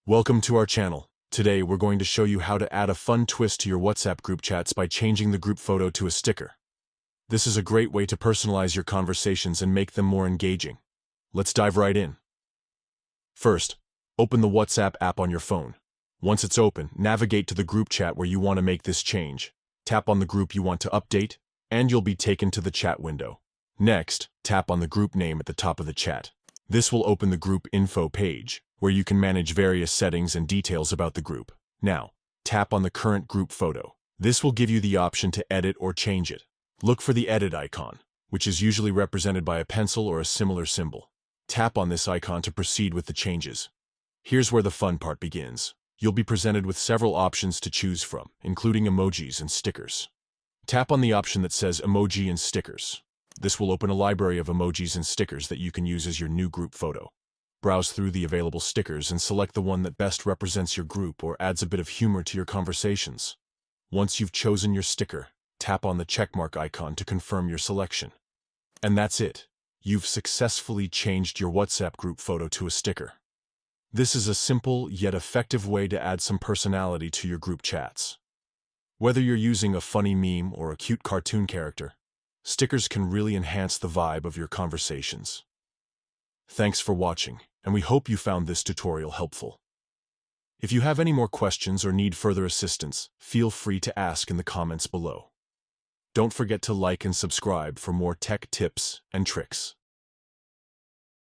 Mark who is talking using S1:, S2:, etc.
S1: Welcome to our channel. Today we're going to show you how to add a fun twist to your WhatsApp group chats by changing the group photo to a sticker. This is a great way to personalize your conversations and make them more engaging. Let's dive right in. First, open the WhatsApp app on your phone. Once it's open, navigate to the group chat where you want to make this change. Tap on the group you want to update, and you'll be taken to the chat window. Next, tap on the group name at the top of the chat. This will open the group info page, where you can manage various settings and details about the group. Now, tap on the current group photo. This will give you the option to edit or change it. Look for the edit icon, which is usually represented by a pencil or a similar symbol. Tap on this icon to proceed with the changes. Here's where the fun part begins. You'll be presented with several options to choose from, including emojis and stickers. Tap on the option that says Emoji and Stickers. This will open a library of emojis and stickers that you can use as your new group photo. Browse through the available stickers and select the one that best represents your group or adds a bit of humor to your conversations. Once you've chosen your sticker, tap on the checkmark icon to confirm your selection. And that's it. You've successfully changed your WhatsApp group photo to a sticker. This is a simple yet effective way to add some personality to your group chats. Whether you're using a funny meme or a cute cartoon character, stickers can really enhance the vibe of your conversations. Thanks for watching, and we hope you found this tutorial helpful. If you have any more questions or need further assistance, feel free to ask in the comments below. Don't forget to like and subscribe for more tech tips and tricks.